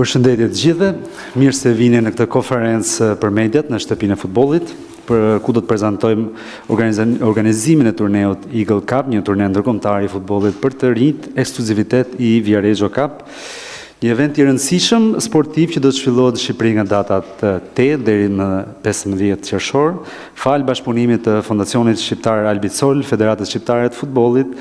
Përshëndetje të gjithëve, mirë se vini në këtë konferencë për mediat në shtëpinë e futbollit, ku do të prezantojmë organizimin e turneut Eagle Cup, një turne ndërkombëtar i futbollit për të rinjt, ekskluzivitet i Viareggio Cup. Një event i rëndësishëm sportiv që do të zhvillohet në Shqipëri nga datat 8 deri në 15 qershor, fal bashkëpunimit të Fondacionit Shqiptar Albicol, Federatës Shqiptare të Futbollit,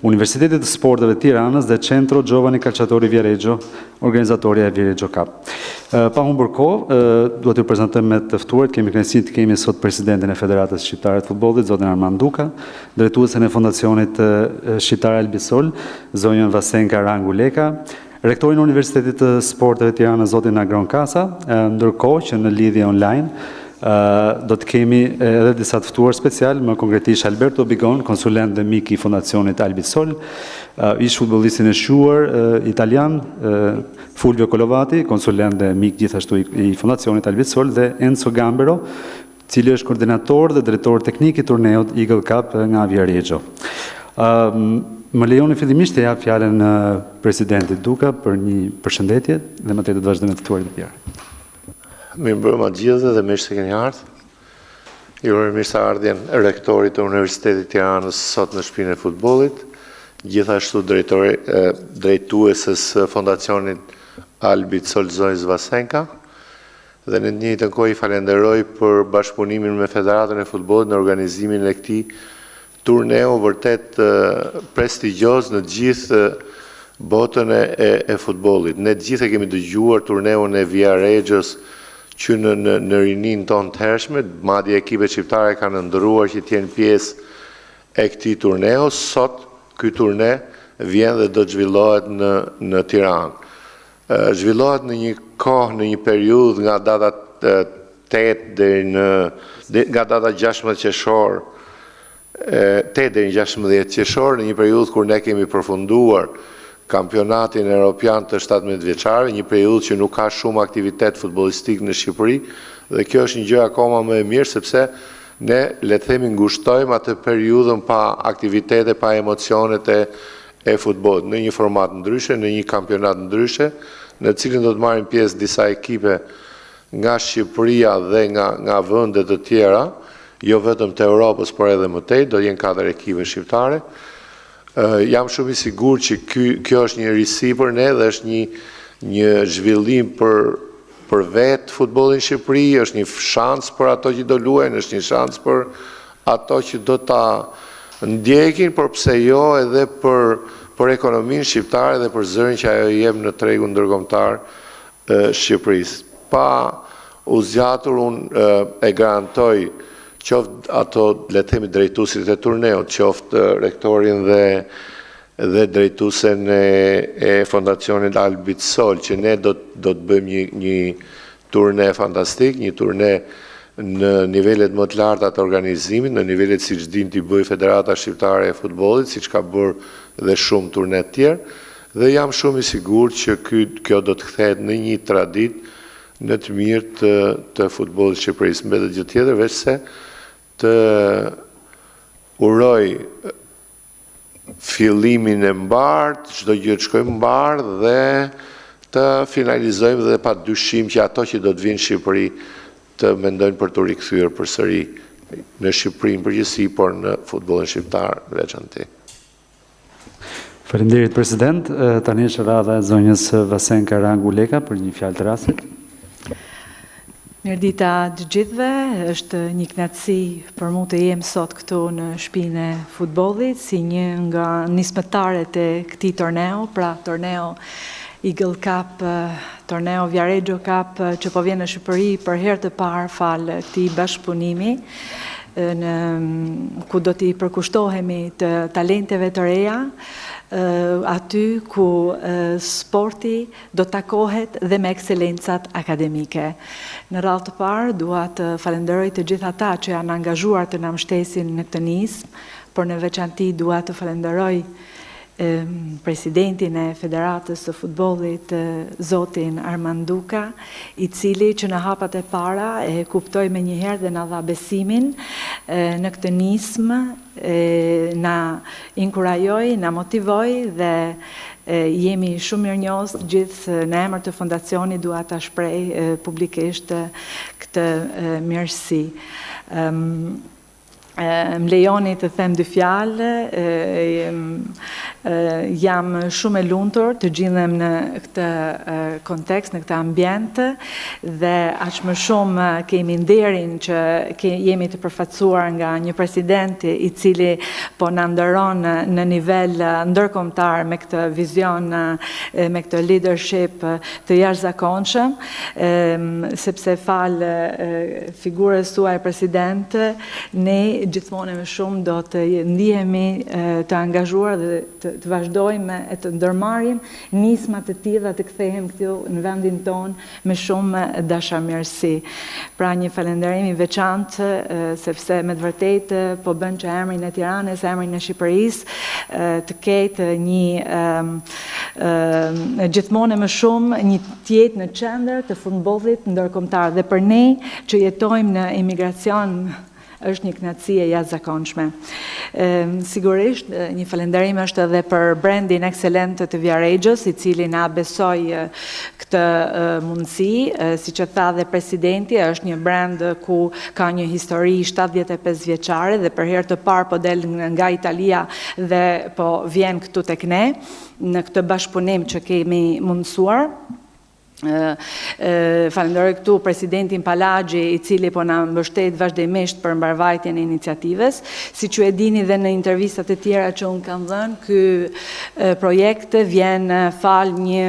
Universitetit të Sporteve të Tiranës dhe Centro Giovanni Calciatori Viareggio, organizatorja e Viareggio Cup. Pa humbur kohë, do t'ju prezantojmë me të ftuarit, kemi kënaqësinë të kemi sot presidentin e Federatës Shqiptare të Futbollit, zotin Armand Duka, drejtuesen e Fondacionit Shqiptar Albicol, zonjën Vasenka Ranguleka, rektorin e Universitetit të Sporteve të Tiranës, zotin Agron Kasa, ndërkohë që në lidhje online do të kemi edhe disa të ftuar special, më konkretisht Alberto Bigon, konsulent dhe mik i Fondacionit Albicol, ish futbollistin e shuar italian Fulvio Colovati, konsulent dhe mik gjithashtu i Fondacionit Albicol, dhe Enzo Gambero, cili është koordinator dhe drejtor teknik i turneut Eagle Cup nga Viareggio. Më lejoni fillimisht të jap fjalën presidentit Duka për një përshëndetje dhe më tepër të vazhdojmë të ftuarit të tjerë. Mirëmbrëma gjithëve dhe mirë se keni ardhur. Ju uroj mirëseardhjen rektorit të Universitetit të Tiranës sot në shtëpinë e futbollit, gjithashtu drejtuesës Fondacionit Albicol zonjës Vasenka, dhe në të njëjtën kohë i falenderoj për bashkëpunimin me Federatën e Futbollit në organizimin e këtij turneu vërtet prestigjioz në gjithë botën e futbollit. Ne gjithë kemi dëgjuar turneun e Viareggios që në rinin tonë të hershme, madje ekipet shqiptare kanë ndëruar që t'jenë pjesë e këtij turneu. Sot ky turne vjen dhe do të zhvillohet në Tiranë. Zhvillohet në një kohë, në një periudhë nga data 8 deri nga data 16 qershor, 8 deri në 16 qershor, në një periudhë kur ne kemi përfunduar kampionatin evropian të 17 vjeçarëve, një periudhë që nuk ka shumë aktivitet futbollistik në Shqipëri, dhe kjo është një gjë akoma më e mirë sepse ne le të themi ngushtojmë atë periudhën pa aktivitete, pa emocionet e futbollit, në një format ndryshe, në një kampionat ndryshe, në cilin do të marrin pjesë disa ekipe nga Shqipëria dhe nga vende të tjera, jo vetëm të Europës, por edhe më tej, do jenë 4 ekipe shqiptare. Jam shumë i sigurt që kjo është një risi për ne dhe është një zhvillim për vetë futbollin në Shqipëri, është një shans për ato që do luajnë, është një shans për ato që do ta ndjekin, por pse jo edhe për ekonominë shqiptare dhe për zërin që ajo jep në tregun ndërkombëtar Shqipërisë. Pa u zgjatur, unë e garantoj qoftë ato, le të themi, drejtuesit e turneut, qoftë rektorin dhe drejtuesen e Fondacionit Albicol, që ne do të bëjmë një turne fantastik, një turne në nivelet më të larta të organizimit, në nivelet siç din t'i bëjë Federata Shqiptare e Futbollit, siç ka bërë dhe shumë turne të tjerë, dhe jam shumë i sigurt që kjo do të kthehet në një traditë në të mirë të futbollit shqipërisë. Mbetet gjë tjetër veç se të uroj fillimin e mbartë, çdo gjë të shkojë mbartë dhe të finalizojmë dhe pa dyshim që ato që do të vinë në Shqipëri të mendojnë për të rikthyer përsëri në Shqipëri në përgjithësi, por në futbollin shqiptar veçantë. Faleminderit president. Tani është radha e zonjës Vasenka Ranguleka për një fjalë të rastit. Mirëdita të gjithëve, është një kënaqësi për mua të jem sot këtu në shtëpinë e futbollit si një nga nismëtarët e këtij torneu, pra torneu Eagle Cup, torneu Viareggio Cup që po vjen në Shqipëri për herë të parë fal këtij bashkëpunimi, ku do t'i përkushtohemi të talenteve të reja, aty ku sporti do takohet dhe me ekselencat akademike. Në radhë të parë, dua të falenderoj të gjithë ata që janë angazhuar të na mbështesin në këtë nismë, por në veçanti dua të falenderoj presidentin e Federatës së Futbollit, zotin Armand Duka, i cili që në hapat e para e kuptoi me njëherë dhe na dha besimin në këtë nismë, na inkurajoi, na motivoi dhe jemi shumë mirënjohës gjithë në emër të fondacionit dua ta shpreh publikisht këtë mirësi. Më lejoni të them dy fjalë, jam shumë e lumtur të gjendem në këtë kontekst, në këtë ambient dhe aq më shumë kemi nderin që jemi të përfaqësuar nga një president i cili po na nderon në nivel ndërkombëtar me këtë vizion, me këtë leadership të jashtëzakonshëm, sepse fal figurës suaj president, ne gjithmonë më shumë do të ndihemi të angazhuar dhe të vazhdojmë e të ndërmarrim nisma të tilla të kthehemi këtu në vendin tonë me shumë dashamirësi. Pra një falënderim i veçantë sepse me të vërtetë po bën që emrin e Tiranës, emrin e Shqipërisë të ketë një gjithmonë më shumë një tjetë në qendër të futbollit ndërkombëtar dhe për ne që jetojmë në emigracion është një kënaqësi e jashtëzakonshme. Sigurisht, një falënderim është edhe për brandin ekselent të Viaregjës, i cili na besoi këtë mundësi, siç e tha dhe presidenti, është një brand ku ka një histori 75 vjeçare dhe për herë të parë po del nga Italia dhe po vjen këtu tek ne në këtë bashkëpunim që kemi mundësuar. Falenderoj këtu presidentin Palagji i cili po na mbështet vazhdimisht për mbarvajtjen e iniciativës. Siç ju e dini dhe në intervistat e tjera që unë kam dhënë, ky projekt vjen fal një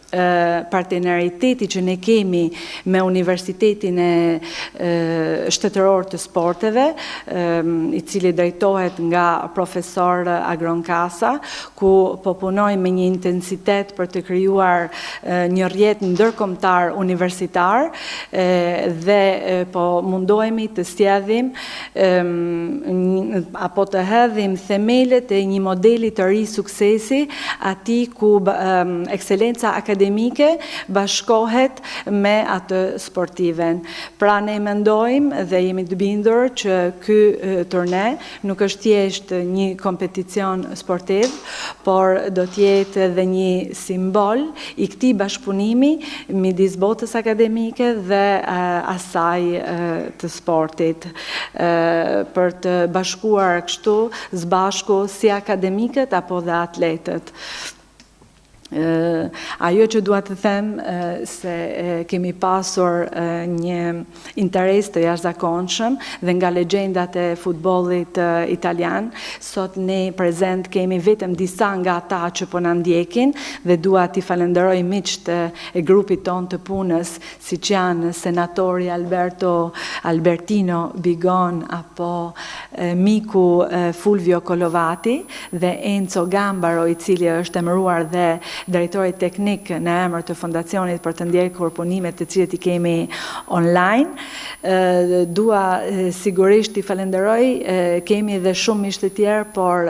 partenariteti që ne kemi me Universitetin e Shtetëror të Sporteve, i cili drejtohet nga profesor Agron Kasa, ku po punojmë me një intensitet për të krijuar një rrjet ndërkombëtar universitar dhe po mundohemi të sjellnim apo të hedhim themelet e një modeli të ri suksesi, atij ku ekselenca akademike bashkohet me atë sportiven. Pra ne mendojmë dhe jemi të bindur që ky turne nuk është thjesht një kompeticion sportiv, por do të jetë edhe një simbol i këtij bashkëpunimi midis botës akademike dhe asaj të sportit, për të bashkuar kështu zbashku si akademikët apo dhe atletët. Ajo që dua të them se kemi pasur një interes të jashtëzakonshëm dhe nga legjendat e futbollit italian, sot ne prezent kemi vetëm disa nga ata që po na ndjekin dhe dua t'i falenderoj miqt e grupit ton të punës, siç janë senatori Albertino Bigon apo miku Fulvio Kolovati dhe Enzo Gambaro, i cili është emëruar dhe drejtori teknik në emër të fondacionit për të ndjekur punimet të cilet i kemi online. Dua sigurisht t'i falenderoj, kemi dhe shumë miq të tjerë, por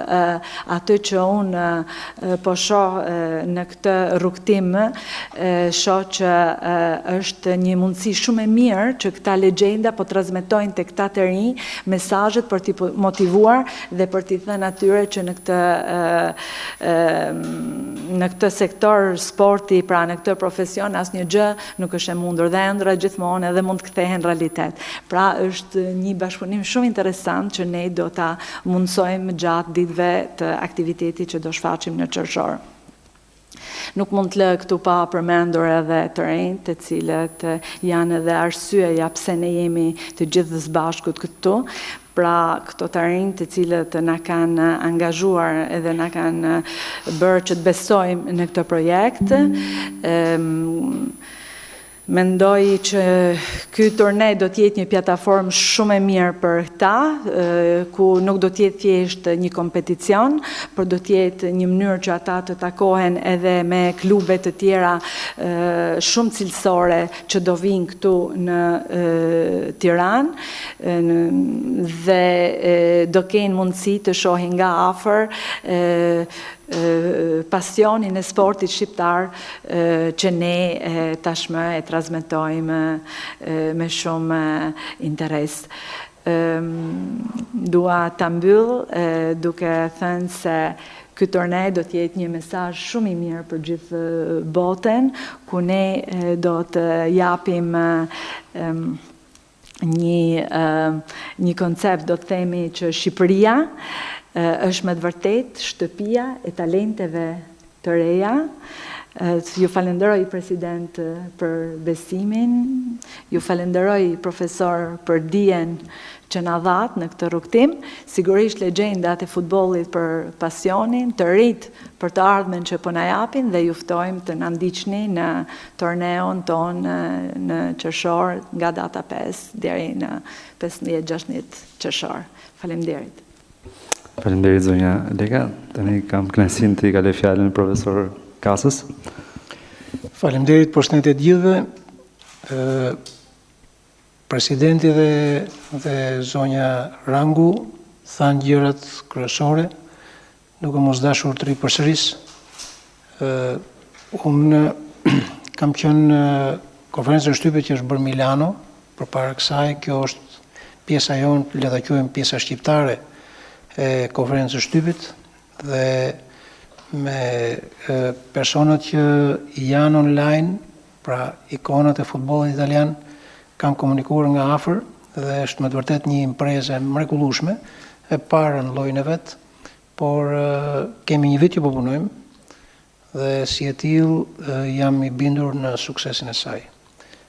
atë që unë po shoh në këtë rrugtim, shoh që është një mundësi shumë e mirë që këta legjenda po transmetojnë tek këta të rinj mesazhet për t'i motivuar dhe për t'i thënë atyre që në këtë sektor sporti, pra në këtë profesion, asnjë gjë nuk është e mundur dhe ëndra gjithmonë edhe mund të kthehen realitet. Pra është një bashkëpunim shumë interesant që ne do ta mundsojmë gjatë ditëve të aktivitetit që do shfaqim në qershor. Nuk mund të lë këtu pa përmendur edhe të rinjt, të cilët janë edhe arsyeja pse ne jemi të gjithë së bashkut këtu. Pra këto të rinj të cilët na kanë angazhuar edhe na kanë bërë që të besojmë në këtë projekt. Mendoj që ky turne do të jetë një plataformë shumë e mirë për ta, ku nuk do të jetë thjesht një kompeticion, por do të jetë një mënyrë që ata të takohen edhe me klube të tjera shumë cilësore që do vinë këtu në Tiranë dhe do kenë mundësi të shohin nga afër pasionin e sportit shqiptar që ne tashmë e transmetojmë me shumë interes. Dua ta mbyll duke thënë se ky torneo do të jetë një mesazh shumë i mirë për gjithë botën, ku ne do të japim një koncept, do të themi që Shqipëria është me të vërtet shtëpia e talenteve të reja. Ju falenderoj president për besimin, ju falenderoj profesor për dijen që na dhat në këtë rrugtim, sigurisht legjendat e futbollit për pasionin, të rit për të ardhmen që po na japin dhe ju ftojmë të na ndiqni në torneon ton në qershor nga data 5 deri në 15-16 qershor. Faleminderit. Faleminderit zonja Leka. Tani kam kënaqësinë të i kaloj fjalën profesor Kasës. Faleminderit, përshëndetje të gjithëve. Presidenti dhe zonja Rangu thanë gjërat kryesore, duke mos dashur të ripërsëris. Unë kam qenë në konferencën shtypit që është bërë Milano, përpara kësaj kjo është pjesa jonë, le ta quajmë pjesa shqiptare e konferencës shtypit, dhe me personat që janë online, pra ikonat e futbollit italian, kam komunikuar nga afër dhe është me të vërtet një imprezë mrekullueshme, e para në llojin e vet, por kemi një vit që po punojmë dhe si e tillë jam i bindur në suksesin e saj.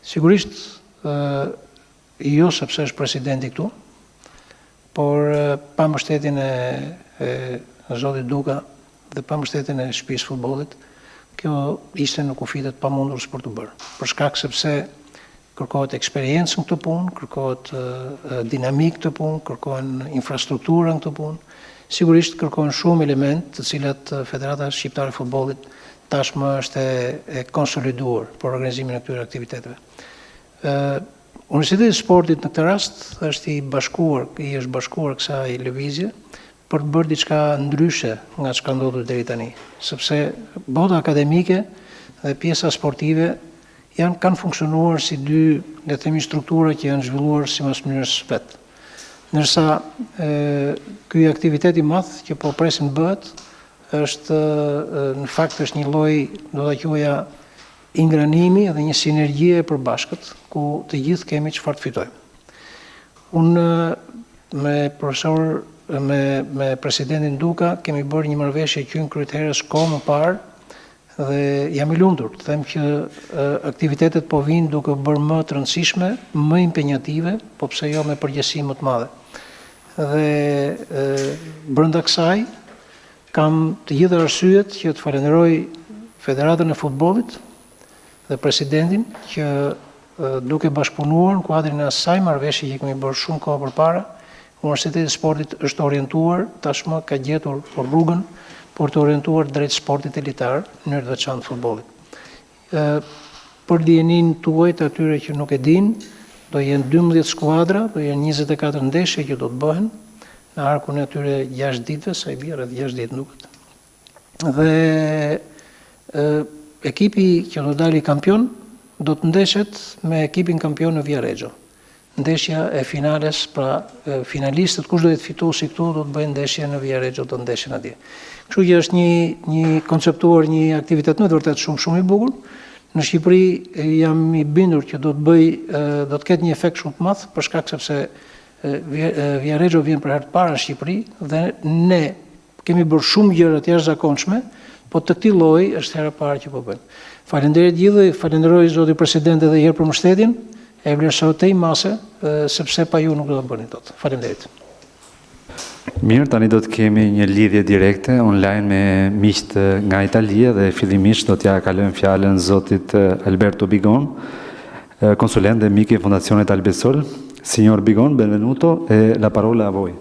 Sigurisht jo sepse është presidenti këtu, por pa mbështetjen e zotit Duka dhe pa mbështetjen e shtëpisë futbollit, kjo ishte në kufitet pamundur për të bërë. Për shkak sepse kërkohet eksperiencë në këtë punë, kërkohet dinamik këtë punë, kërkohen infrastruktura në këtë punë. Sigurisht kërkohen shumë elementë të cilat Federata Shqiptare e Futbollit tashmë është e konsoliduar për organizimin e këtyre aktiviteteve. Universiteti i Sportit në këtë rast është i është bashkuar kësaj lëvizje për të bërë diçka ndryshe nga çka ndodhur deri tani, sepse bota akademike dhe pjesa sportive kanë funksionuar si dy, le të themi, struktura që janë zhvilluar sipas mënyrës vet. Ndërsa ky aktivitet i madh që po presim bëhet është në fakt është një lloj, do ta quaja, ingranimi dhe një sinergjie e përbashkët ku të gjithë kemi çfarë të fitojmë. Unë me presidentin Duka kemi bërë një marrëveshje që në kryeherës kohë më parë dhe jam i lumtur të them që aktivitetet po vinë duke bërë më të rëndësishme, më impenjative, po pse jo me përgjegjësi më të madhe. Dhe brenda kësaj kam të gjitha arsyet që të falenderoj Federatën e Futbollit dhe presidentin që duke bashkëpunuar në kuadrin e asaj marrëveshje që kemi bërë shumë kohë përpara, Universiteti i Sportit është orientuar, tashmë ka gjetur rrugën për të orientuar drejt sportit elitar në mënyrë të veçantë futbollit. Për dijenin tuaj të atyre që nuk e din, do jenë 12 skuadra, do jenë 24 ndeshje që do të bëhen në arkun e atyre 6 ditëve, sa i bie rreth 6 ditë duket. Dhe ekipi që do dali kampion do të ndeshet me ekipin kampion në Viareggio. Ndeshja e finales, pra finalistët, kush do të fituesi këtu, do të bëjnë ndeshje në Viareggio, do të ndeshen atje. Kështu që është një konceptuar një aktivitet më të vërtet shumë i bukur. Në Shqipëri jam i bindur që do të ketë një efekt shumë të madh, për shkak sepse Viareggio vjen për herë të parë në Shqipëri dhe ne kemi bërë shumë gjëra të jashtëzakonshme, po të këtij lloji është hera e parë që po bëjmë. Faleminderit gjithëve, falenderoj zotin president edhe herë për mbështetjen. E vlerësoj tej mase, sepse pa ju nuk do të bëni dot. Faleminderit. Mirë, tani do të kemi një lidhje direkte online me miqt nga Italia dhe fillimisht do t'ja kalojmë fjalën zotit Alberto Bigon, konsulent dhe mik i Fondacionit Albesol. Signor Bigon, benvenuto e la parola a voi.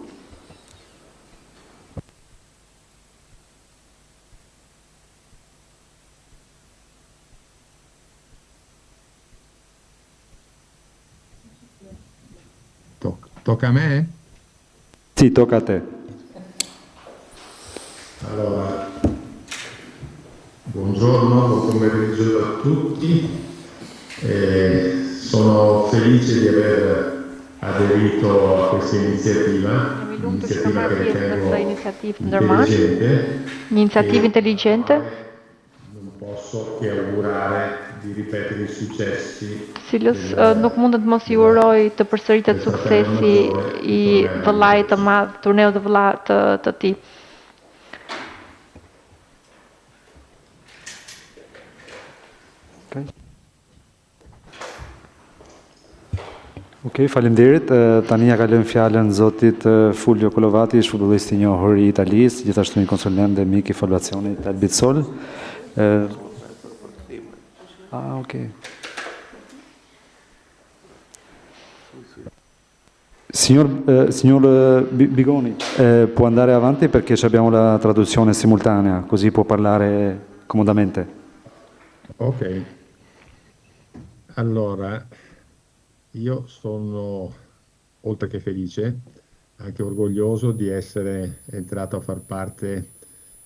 Tocca a me? Sì, tocca a te. Allora, Buongiorno, buon pomeriggio a tutti. Sono felice di aver aderito a questa iniziativa, un'iniziativa che ritengo intelligente. Iniciativë inteligente, Non posso che augurare di ripetere i successi cilës nuk mundet mos i uroj të përsëritet suksesi i vëllait të madh, turneut të vëllat të tij. Okej, faleminderit. Tani ja kalojmë fjalën zotit Fulvio Kolovati, ish futbollist i njohur i Italisë, gjithashtu një konsulent dhe mik i formacionit të Albit Sol. Ok. Signor Bigoni, può andare avanti perché abbiamo la traduzione simultanea, così può parlare comodamente. Ok. Allora, io sono, oltre che felice, anche orgoglioso di essere entrato a far parte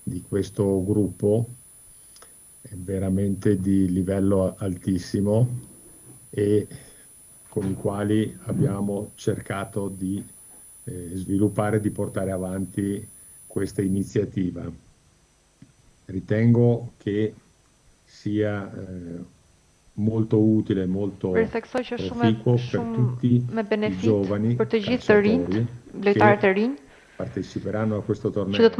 di questo gruppo veramente di livello altissimo e con i quali abbiamo cercato di sviluppare e di portare avanti questa iniziativa. Ritengo che sia molto utile, molto proficuo per tutti i giovani calciatori che parteciperanno a questo torneo.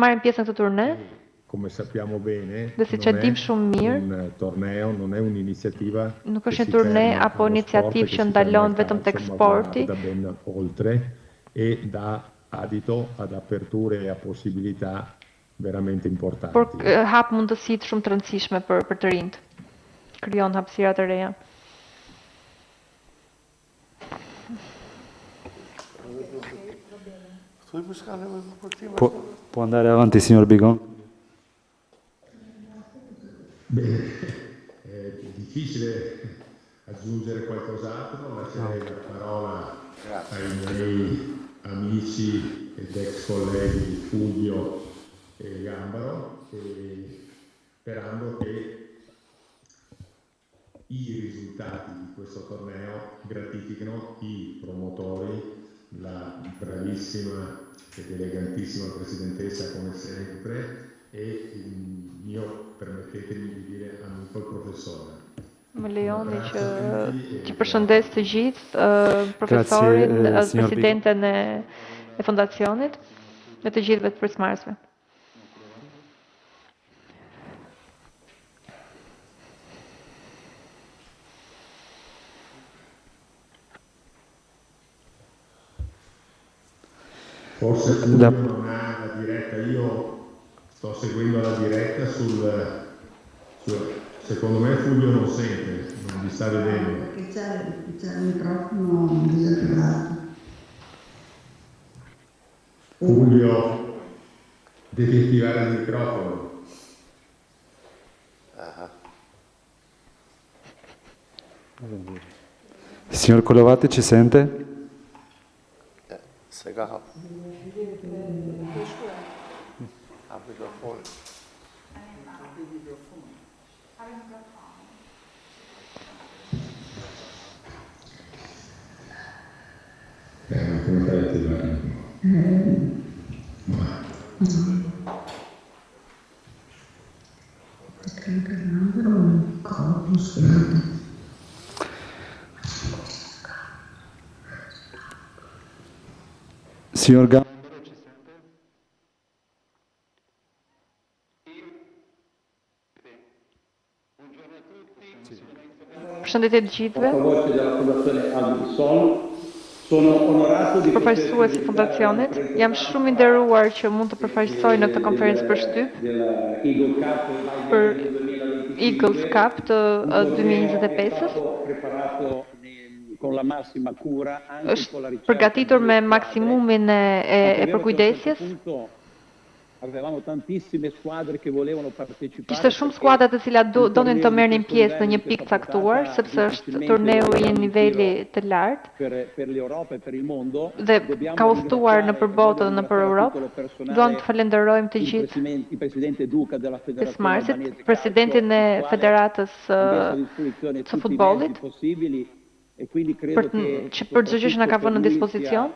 Come sappiamo bene, un torneo non è un'iniziativa Nuk është një turne apo iniciativë që ndalon vetëm tek sporti, da ben oltre e dà adito ad aperture e a possibilità veramente importanti. por hap mundësitë shumë të rëndësishme për të rinjt. Krijon hapësira të reja. Può andare avanti, signor Bigon? Bene, è difficile aggiungere qualcos'altro, lascerei la parola ai miei amici ed ex colleghi Fulvio e Gambaro, sperando che i risultati di questo torneo gratifichino i promotori, la bravissima ed elegantissima presidentessa come sempre e il mio, permettetemi di dire, amico il professore. Më lejoni që përshëndes të gjithë profesorin, presidenten e fondacionit dhe të gjithëve të pjesëmarrësve. Forse Fulvio non ha la diretta, io sto seguendo la diretta secondo me Fulvio non sente, non vi sta vedendo. Perché c'è il microfono disattivato. Fulvio, devi attivare il microfono. Signor Kolovati, ci sente? Come fai a attivare? Signor Gambaro, ci sente? Përshëndetje të gjithëve. Portavoce della Fondazione Albit Sol. Sono onorato di Përfaqësuesi i fondacionit, jam shumë i nderuar që mund të përfaqësoj në këtë konferencë për shtyp për Eagles Cup të 2025-s. Është përgatitur me maksimumin e përkujdesjes. avevamo tantissime squadre che volevano partecipare. Kishte shumë skuadra të cilat donin të merrnin pjesë në një pikë caktuar, sepse është turneu i një niveli të lartë Per l'Europa e per il mondo dhe ka udhëtuar nëpër botë dhe nëpër Europë. Duam të falenderojmë të gjithë il presidente Duca della të Federazione Smarsit, Albanese, presidentin e Federatës të futbollit, e quindi credo që për çdo gjë që na ka vënë në dispozicion.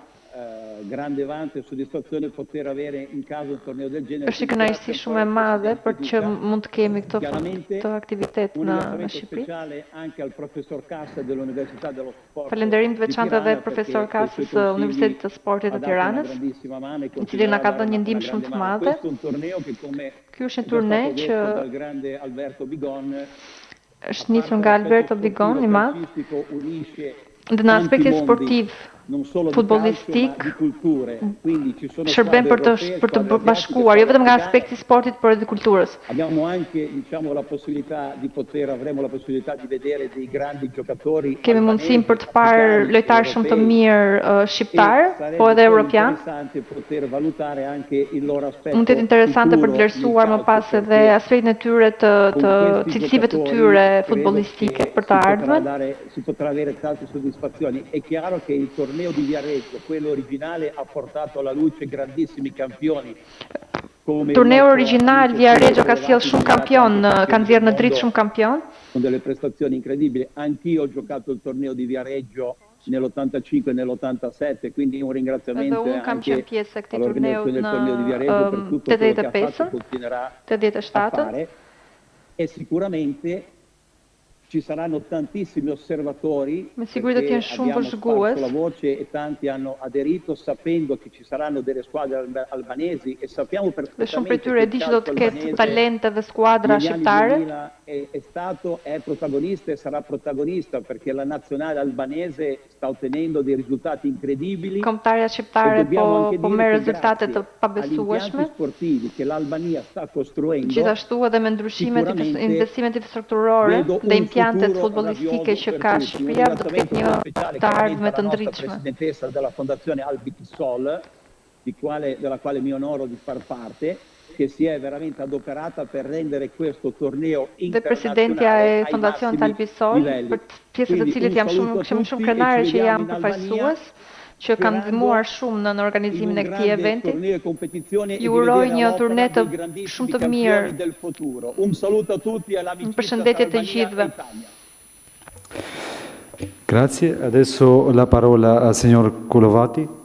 Grande vanto e soddisfazione poter avere in casa un torneo del genere. Është një kënaqësi shumë e madhe për që mund të kemi këtë aktivitet në Shqipëri. Speciale anche al professor Cassa dell'Università dello Sport. Falenderim të veçantë edhe profesor Kassës së Universitetit të Sportit të Tiranës, i cili na ka dhënë një ndihmë shumë të madhe. Ky është një turne që është nisur nga Alberto Bigon, i madh, dhe në aspektin sportiv futbollistik shërben për të bashkuar, jo vetëm nga aspekti sportit, por edhe kulturës. Abbiamo anche, diciamo, avremo la possibilità di vedere dei grandi giocatori. Kemi mundësinë për të parë lojtarë shumë të mirë shqiptar, po edhe europian. Mund të jetë interesante për të vlerësuar më pas edhe aspektin e tyre të cilësive të tyre futbollistike për të ardhmen. Si potrà avere tante soddisfazioni. È chiaro che il torneo di Viareggio, quello originale, ha portato alla luce grandissimi campioni. Turneu original Viareggio ka sjell shumë kampion, ka nxjerrë në dritë shumë kampion. Con delle prestazioni incredibili. Anch'io ho giocato il torneo di Viareggio nell'85 e nell'87, quindi un ringraziamento anche all'organizzazione del torneo di Viareggio per tutto quello che ha fatto e continuerà a fare. E sicuramente ci saranno tantissimi osservatori, me siguri do të jenë shumë vëzhgues. La voce e tanti hanno aderito sapendo che ci saranno delle squadre albanesi e sappiamo perfettamente dhe shumë prej tyre e di që do të ketë talente dhe skuadra shqiptare. È protagonista e sarà protagonista perché la nazionale albanese sta ottenendo dei risultati incredibili. Kombëtarja shqiptare po merr rezultate të pabesueshme. Sportivi che l'Albania sta costruendo. Gjithashtu edhe me ndryshimet e investimet infrastrukturore dhe impiantet futbollistike që ka Shqipëria, do të ketë një të ardhme të ndritshme. Presidentessa della Fondazione Albitisol, della quale mi onoro di far parte, che si è veramente adoperata per rendere questo torneo internazionale. Dhe presidentja e Fondacionit Albisol, për pjesët e cilit jam shumë krenare që jam përfaqësues, që kanë ndihmuar shumë në organizimin e këtij eventi. Ju uroj një turne të shumë të mirë. Un saluto a tutti e all'amicizia. Përshëndetje të gjithëve. Grazie. Adesso la parola al signor Kulovati.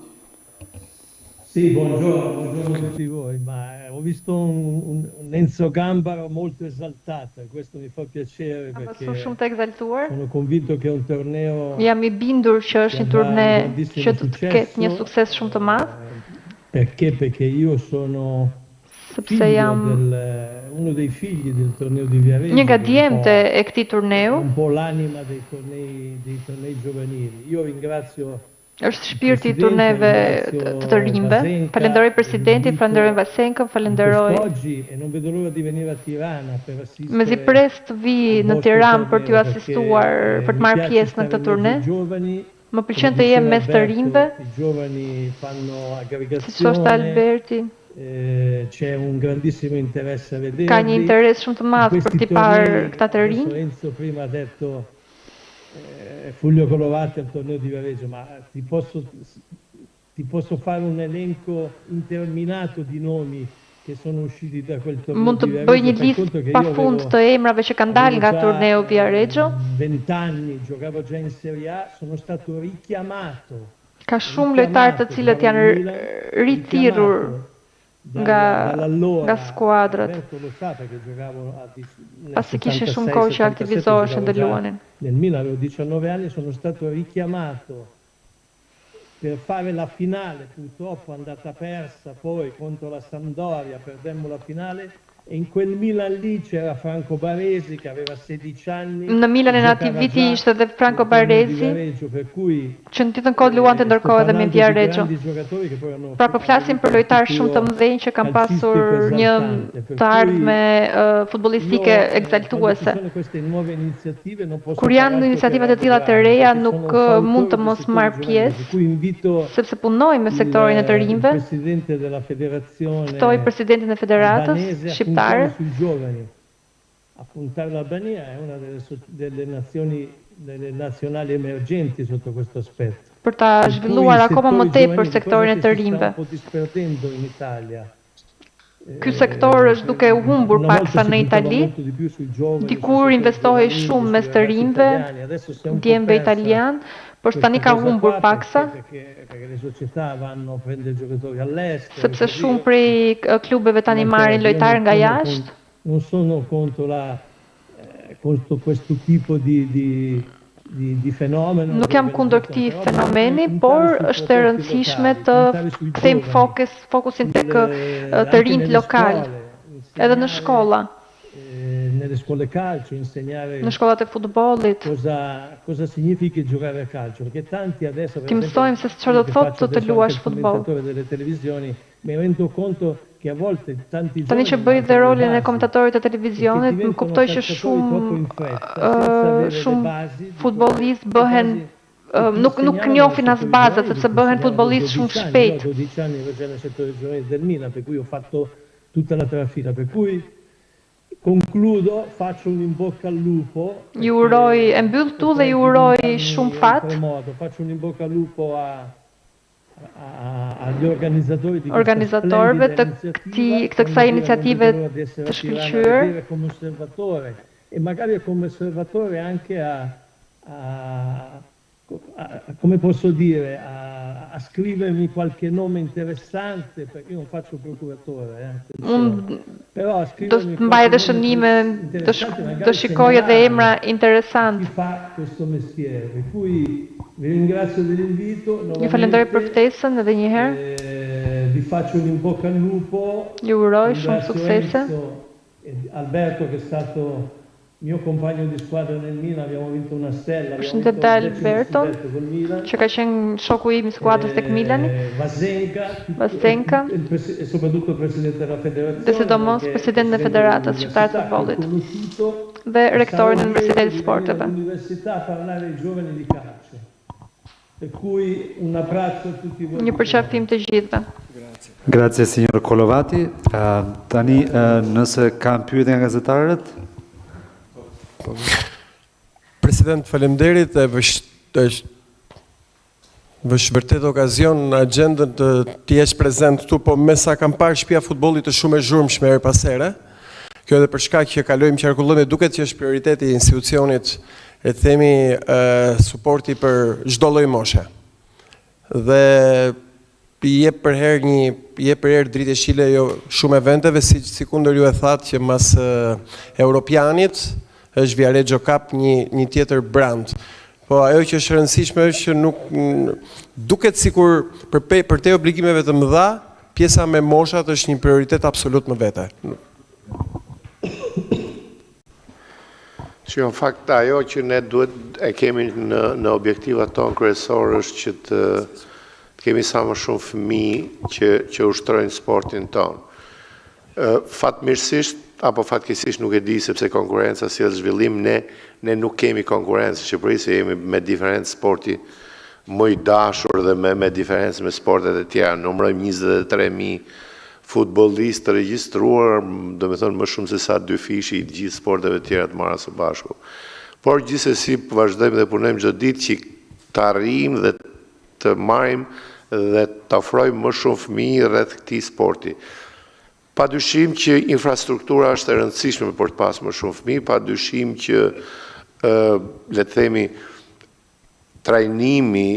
Sì, buongiorno a tutti voi, ma ho visto un Enzo Gambaro molto esaltato e questo mi fa piacere perché sono convinto che è un torneo. Jam I bindur që është një turne që do të ketë një sukses shumë të madh. Perché io sono uno dei figli del torneo di Viareggio. Një nga djemtë e këtij turneu. Un po' l'anima dei tornei giovanili. Io ringrazio është shpirti I turneve të rinjve. Falenderoj presidentin, falenderoj Vasenkën, falenderoj. Mezi pres të vi në Tiranë për t'ju asistuar, për të marrë pjesë në këtë turne. Më pëlqen të jem mes të rinjve. Siç thoshte Alberti. C'è un grandissimo interesse a vedere. Ka një interes shumë të madh për t'i parë këta të rinj. Enzo prima ha detto Fulvio Colovati al torneo di Viareggio, ma ti posso fare un elenco interminato di nomi che sono usciti da quel torneo di Viareggio. Mund të bëj një listë pafund të emrave që kanë dalë nga turneu Viareggio. 20 anni, giocavo già in Serie A, sono stato richiamato. Ka shumë lojtarë të cilët janë rithirrur nga skuadrat. Pasi kishin shumë kohë që aktivizoheshin dhe luanin. Nel Milan avevo 19 anni, sono stato richiamato per fare la finale, purtroppo è andata persa poi contro la Sampdoria, perdemmo la finale E in quel Milan lì c'era Franco Baresi che aveva 16 anni. Në Milanin atij viti ishte edhe Franco Baresi, që në ditën kohë luante ndërkohë edhe me Viareggio. Pra po flasim për lojtarë shumë të mëdhenj që kanë pasur një të ardhme futbollistike ekzaltuese. Kur janë iniciativa të tilla të reja, nuk mund të mos marr pjesë, sepse punojmë me sektorin e të rinjve. Ftoi presidentin e federatës shqiptare. Sui giovani. A puntare l'Albania è una delle nazionali emergenti sotto questo aspetto. Për ta zhvilluar akoma më tepër sektorin e të rinjve. Ky sektor është duke u humbur paksa në Itali. Dikur investohej shumë mes të rinjve, djemve italian, por tani ka humbur paksa. Sepse shumë prej klubeve tani marrin lojtarë nga jashtë. Non sono contro questo tipo di fenomeno. Nuk jam kundër këtij fenomeni, por është e rëndësishme të kthejmë fokusin tek të rinjt lokal, edhe në shkolla. Nelle scuole calcio, insegnare në shkollat e futbollit. Cosa significa giocare a calcio? Perché tanti adesso ti mësojmë se çfarë do të thotë të luash futboll. Delle televisioni, mi rendo conto che a volte tanti tani që bëj dhe rolin e komentatorit të televizionit, më kuptoj që shumë futbollistë bëhen nuk njohin as bazat, sepse bëhen futbollistë shumë shpejt. 12 anni facendo il settore giovanile del Milan, per cui ho fatto tutta la trafila, per cui concludo, faccio un in bocca al lupo. Ju uroj, e mbyll tu dhe ju uroj shumë fat. Faccio un in bocca al lupo agli organizzatorëve të kësaj iniciative të shkëlqyer. Come osservatore e magari come osservatore anche come posso dire, a scrivermi qualche nome interessante, perché io non faccio procuratore. Però a scrivermi mbaj edhe shënime, do shikoj edhe emra interesant. Chi fa questo mestiere, per cui vi ringrazio dell'invito. Ju falenderoj për ftesën edhe një herë. Vi faccio un in bocca al lupo. Ju uroj shumë suksese. Alberto che è stato mio compagno di squadra nel Milan, abbiamo vinto una stella. Përshëndet te Alberto, që ka qenë shoku im i skuadrës tek Milani. Vasenka. E soprattutto presidente della federazione. Dhe sidomos presidenti e federatës shqiptare të futbollit. Dhe rektorin e Universitetit Sporteve. Università parlare ai giovani di calcio. Per cui un abbraccio a tutti voi. Një përqafim të gjithëve. Grazie signor Kolovati. Tani nëse kam pyetje nga gazetarët. President, faleminderit, është vërtet okazion në agjendën të jesh prezent këtu, po me sa kam parë shtëpia e futbollit është shumë e zhurmshme her pas here. Kjo edhe për shkak që kalojmë qarkullime, duket që është prioriteti i institucionit, e themi suporti për çdo lloj moshe. Dhe jep për herë dritë e shile jo shumë eventeve, si kundër ju e thatë që mas Europianit është Viareggio Cup një tjetër brand. Po ajo që është rëndësishme është që nuk duket sikur për te obligimeve të mëdha, pjesa me moshat është një prioritet absolut më vete. Që në fakt ajo që ne duhet e kemi në objektivat tonë kryesor është që të kemi sa më shumë fëmijë që ushtrojnë sportin tonë. Fatmirësisht apo fatkeqësisht nuk e di, sepse konkurenca sjell zhvillim, ne nuk kemi konkurrencë në Shqipëri, se jemi me diferencë sporti më i dashur dhe me diferencë me sportet e tjera. Numërojmë 23.000 futbollistë të regjistruar, do me thonë më shumë se sa 2 fishi i gjithë sporteve tjera të marra së bashku. Por gjithsesi vazhdojmë dhe punojmë çdo ditë që të arrijmë dhe të marrim dhe të ofrojmë më shumë fëmijë rreth këtij sporti. Pa dyshim që infrastruktura është e rëndësishme për të pasur më shumë fëmijë, pa dyshim që le të themi trajnimi,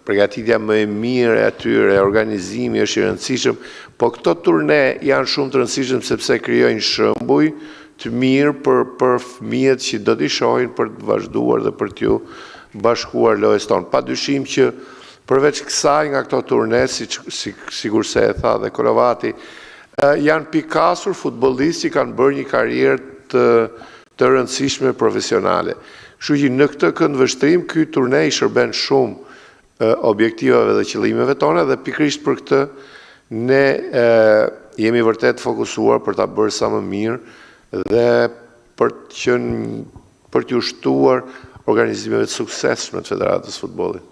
përgatitja më e mirë e atyre, organizimi është i rëndësishëm, po këto turne janë shumë të rëndësishëm sepse krijojnë shembuj të mirë për fëmijët që do t'i shohin për të vazhduar dhe për t'ju bashkuar lojës tonë. Pa dyshim që përveç kësaj nga këto turne, sikur se e tha dhe Kolovati, Janë pikasur futbollistë që kanë bërë një karrierë të rëndësishme profesionale. Kështu që në këtë këndvështrim, ky turne i shërben shumë objektivave dhe qëllimeve tona dhe pikërisht për këtë ne jemi vërtet fokusuar për ta bërë sa më mirë dhe për t'ju shtuar organizimeve të suksesshme të Federatës Futbollit.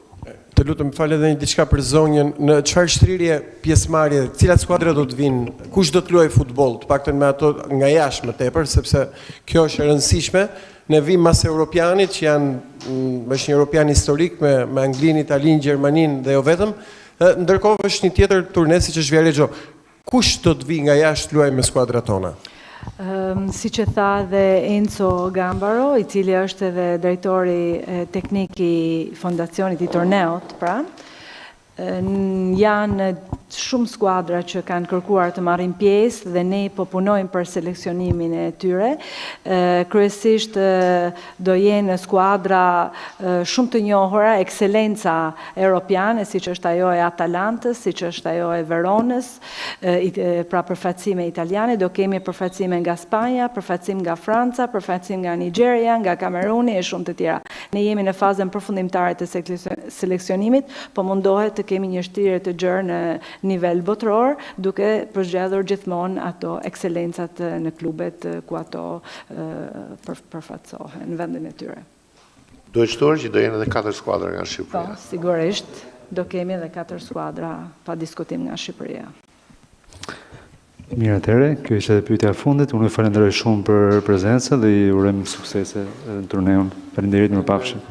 Të lutem, falë edhe një diçka për zonjën, në çfarë shtrirje pjesëmarrje, cilat skuadra do të vinë, kush do të luajë futboll, të paktën me ato nga jashtë më tepër, sepse kjo është e rëndësishme. Ne vim mas Europianit, që është një Europian historik me Anglinë, Italinë, Gjermaninë dhe jo vetëm. Ndërkohë është një tjetër turne siç është Viareggio. Kush do të vi nga jashtë luajë me skuadrat tona? Si që tha dhe Enzo Gambaro, i cili është edhe drejtori teknik i fondacionit i torneut, pra, janë shumë skuadra që kanë kërkuar të marrin pjesë dhe ne po punojmë për seleksionimin e tyre. Kryesisht do jenë skuadra shumë të njohura, ekselenca europiane, siç është ajo e Atalantës, siç është ajo e Veronës, pra përfaqësime italiane, do kemi përfaqësime nga Spanja, përfaqësim nga Franca, përfaqësim nga Nigeria, nga Kameruni e shumë të tjera. Ne jemi në fazën përfundimtare të seleksionimit, po mundohet të kemi një shtirje të gjerë në nivel botror, duke përzgjedhur gjithmonë ato ekselencat në klubet ku ato përfaqësohen në vendin e tyre. Duhet shtuar që do jenë edhe 4 skuadra nga Shqipëria. Po, sigurisht, do kemi edhe 4 skuadra pa diskutim nga Shqipëria. Mirë atëre, kjo ishte edhe pyetja e fundit. Unë ju falenderoj shumë për prezencën dhe ju urojmë suksese në turneun. Faleminderit, mirupafshim.